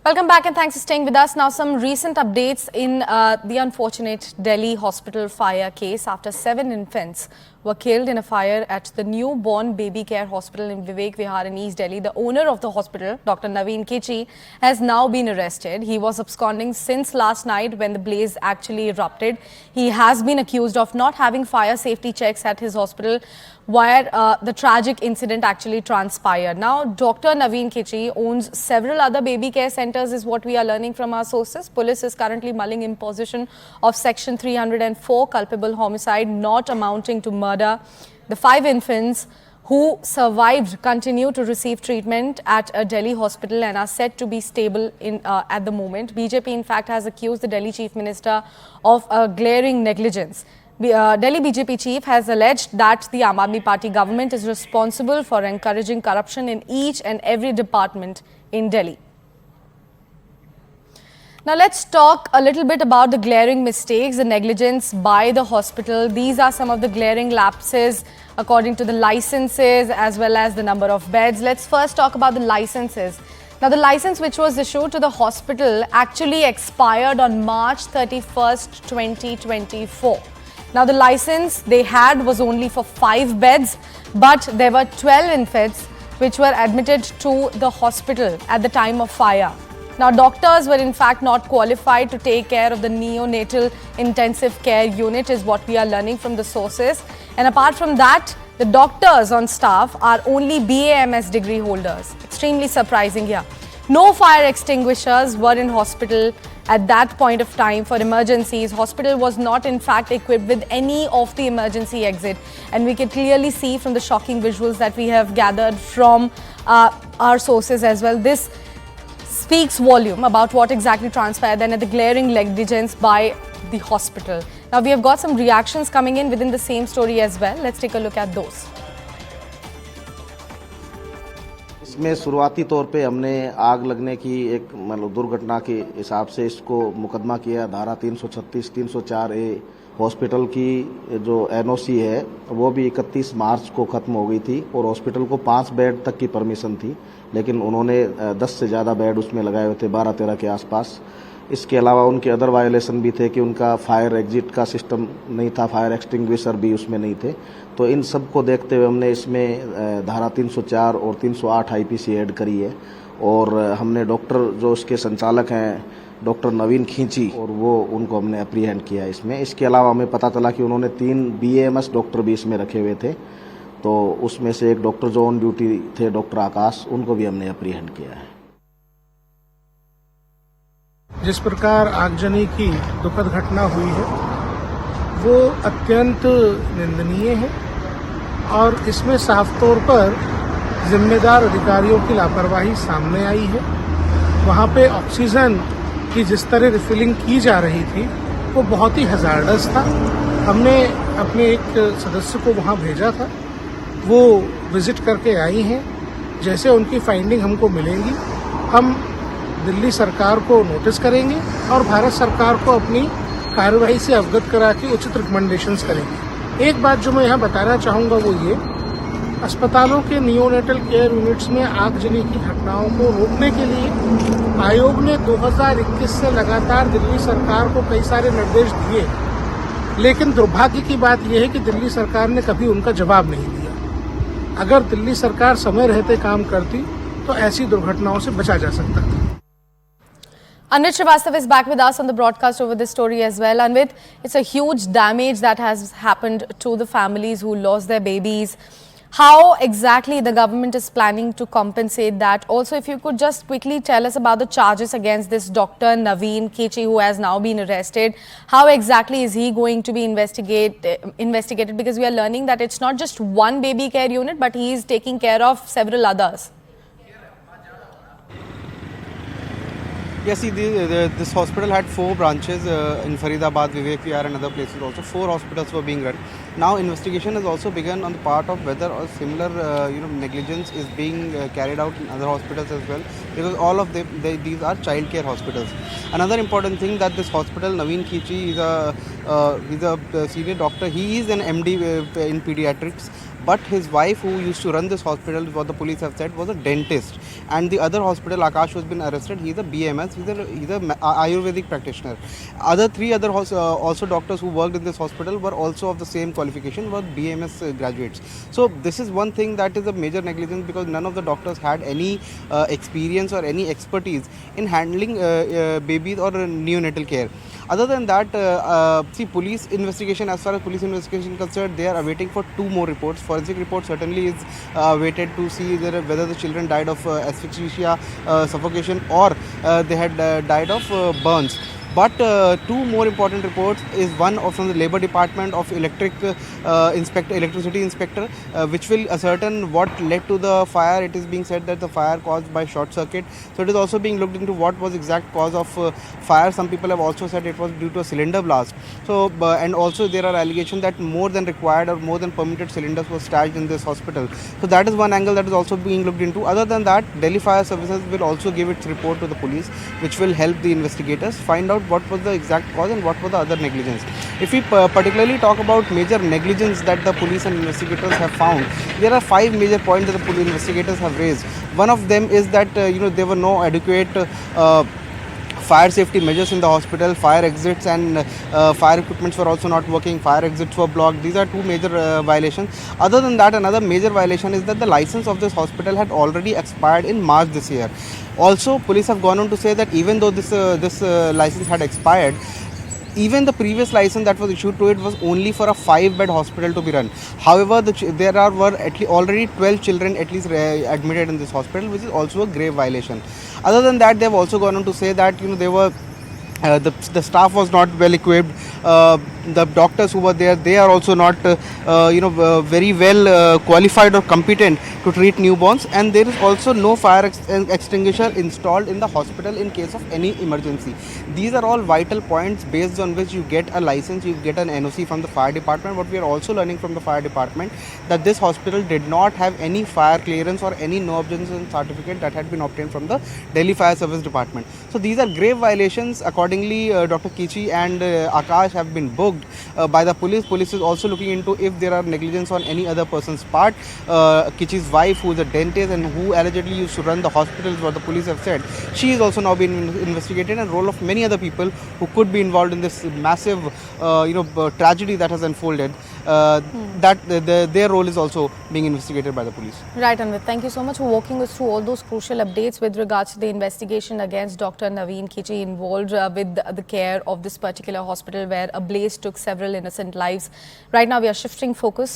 Welcome back and thanks for staying with us. Now some recent updates in the unfortunate Delhi hospital fire case after 7 infants were killed in a fire at the newborn baby care hospital in Vivek Vihar in East Delhi. The owner of the hospital, Dr. Naveen Kichi, has now been arrested. He was absconding since last night when the blaze actually erupted. He has been accused of not having fire safety checks at his hospital where the tragic incident actually transpired. Now, Dr. Naveen Kichi owns several other baby care centers is what we are learning from our sources. Police is currently mulling imposition of Section 304 culpable homicide not amounting to murder. The 5 infants who survived continue to receive treatment at a Delhi hospital and are said to be stable at the moment. BJP in fact has accused the Delhi Chief Minister of a glaring negligence. Delhi BJP chief has alleged that the Aam Aadmi Party government is responsible for encouraging corruption in each and every department in Delhi. Now let's talk a little bit about the glaring mistakes, the negligence by the hospital. These are some of the glaring lapses according to the licenses as well as the number of beds. Let's first talk about the licenses. Now the license which was issued to the hospital actually expired on March 31st, 2024. Now the license they had was only for 5 beds, but there were 12 infants which were admitted to the hospital at the time of fire. Now doctors were in fact not qualified to take care of the neonatal intensive care unit is what we are learning from the sources. And apart from that, the doctors on staff are only BAMS degree holders. Extremely surprising here. No fire extinguishers were in hospital at that point of time for emergencies. Hospital was not in fact equipped with any of the emergency exit, and we can clearly see from the shocking visuals that we have gathered from our sources as well. This speaks volume about what exactly transpired and the glaring negligence by the hospital. Now we have got some reactions coming in within the same story as well. Let's take a look at those. इसमें शुरुआती तौर पे हमने आग लगने की एक मतलब दुर्घटना के हिसाब से इसको मुकदमा किया। धारा 336, 304 ए हॉस्पिटल की जो एनओसी है वो भी 31 मार्च को खत्म हो गई थी और हॉस्पिटल को 5 बेड तक की परमिशन थी, लेकिन उन्होंने 10 से ज़्यादा बेड उसमें लगाए हुए थे, 12-13 के आसपास। इसके अलावा उनके अदर वायोलेशन भी थे कि उनका फायर एग्जिट का सिस्टम नहीं था, फायर एक्सटिंग्विशर भी उसमें नहीं थे। तो इन सब को देखते हुए हमने इसमें धारा 304 और 308 आईपीसी ऐड करी है और हमने डॉक्टर जो इसके संचालक हैं डॉक्टर नवीन खींची और वो उनको हमने अप्रीहेंड किया इसमें। इसके अलावा हमें पता चला कि उन्होंने 3 BAMS डॉक्टर भी इसमें रखे हुए थे, तो उसमें से एक डॉक्टर जो ऑन ड्यूटी थे डॉक्टर आकाश, उनको भी हमने अप्रीहेंड किया है। जिस प्रकार आगजनी की दुखद घटना हुई है वो अत्यंत निंदनीय है और इसमें साफ तौर पर जिम्मेदार अधिकारियों की लापरवाही सामने आई है। वहाँ पे ऑक्सीजन की जिस तरह रिफिलिंग की जा रही थी वो बहुत ही हजार्डस था। हमने अपने एक सदस्य को वहाँ भेजा था, वो विजिट करके आई हैं। जैसे उनकी फाइंडिंग हमको मिलेंगी हम दिल्ली सरकार को नोटिस करेंगे और भारत सरकार को अपनी कार्रवाई से अवगत करा के उचित रिकमेंडेशंस करेंगे। एक बात जो मैं यहाँ बताना चाहूँगा वो ये, अस्पतालों के नियोनेटल केयर यूनिट्स में आगजनी की घटनाओं को रोकने के लिए आयोग ने 2021 से लगातार दिल्ली सरकार को कई सारे निर्देश दिए, लेकिन दुर्भाग्य की बात यह है कि दिल्ली सरकार ने कभी उनका जवाब नहीं दिया। अगर दिल्ली सरकार समय रहते काम करती तो ऐसी दुर्घटनाओं से बचा जा सकता था। Anvit Srivastava is back with us on the broadcast over this story as well. Anvit, it's a huge damage that has happened to the families who lost their babies. How exactly the government is planning to compensate that? Also, if you could just quickly tell us about the charges against this Dr. Naveen Kichi who has now been arrested. How exactly is he going to be investigated? Because we are learning that it's not just one baby care unit, but he is taking care of several others. Yes, see, this hospital had 4 branches in Faridabad, Vivek Vihar and other places also. 4 hospitals were being run. Now investigation has also begun on the part of whether a similar negligence is being carried out in other hospitals as well, because all of them, these are child care hospitals. Another important thing that this hospital, Naveen Kichi, is a senior doctor. He is an MD in pediatrics, but his wife, who used to run this hospital, what the police have said, was a dentist. And the other hospital, Akash, who has been arrested, he's a BMS, he's a Ayurvedic practitioner. Three other also doctors who worked in this hospital were also of the same qualification, were BMS graduates. So this is one thing that is a major negligence, because none of the doctors had any experience or any expertise in handling babies or neonatal care. Other than that, see, police investigation, as far as police investigation is concerned, they are awaiting for 2 more reports. Forensic report certainly is awaited to see whether the children died of asphyxia, suffocation, or they had died of burns. But 2 more important reports is one from the Labour Department of electricity inspector, which will ascertain what led to the fire. It is being said that the fire caused by short circuit. So it is also being looked into what was exact cause of fire. Some people have also said it was due to a cylinder blast. So and also there are allegations that more than required or more than permitted cylinders were stashed in this hospital. So that is one angle that is also being looked into. Other than that, Delhi Fire Services will also give its report to the police, which will help the investigators find out what was the exact cause and what was the other negligence. If we particularly talk about major negligence that the police and investigators have found, there are 5 major points that the police investigators have raised. One of them is that there were no adequate fire safety measures in the hospital. Fire exits and fire equipments were also not working. Fire exits were blocked. These are 2 major violations. Other than that, another major violation is that the license of this hospital had already expired in March this year. Also, police have gone on to say that even though this license had expired, even the previous license that was issued to it was only for a 5-bed hospital to be run. However, there were already 12 children at least admitted in this hospital, which is also a grave violation. Other than that, they have also gone on to say that they were the staff was not well equipped. The doctors who were there, they are also not very well qualified or competent to treat newborns, and there is also no fire extinguisher installed in the hospital in case of any emergency. These are all vital points based on which you get a license, you get an NOC from the fire department. What we are also learning from the fire department, that this hospital did not have any fire clearance or any no objection certificate that had been obtained from the Delhi Fire Service Department. So these are grave violations. Accordingly, Dr. Kichi and Akash have been booked by the police. Police is also looking into if there are negligence on any other person's part. Kichi's wife, who is a dentist and who allegedly used to run the hospital, what the police have said, she is also now being investigated, and role of many other people who could be involved in this massive tragedy that has unfolded. That their role is also being investigated by the police. Right, Anvit. Thank you so much for walking us through all those crucial updates with regards to the investigation against Dr. Naveen Kichi involved with the care of this particular hospital where a blaze took several innocent lives. Right now, we are shifting focus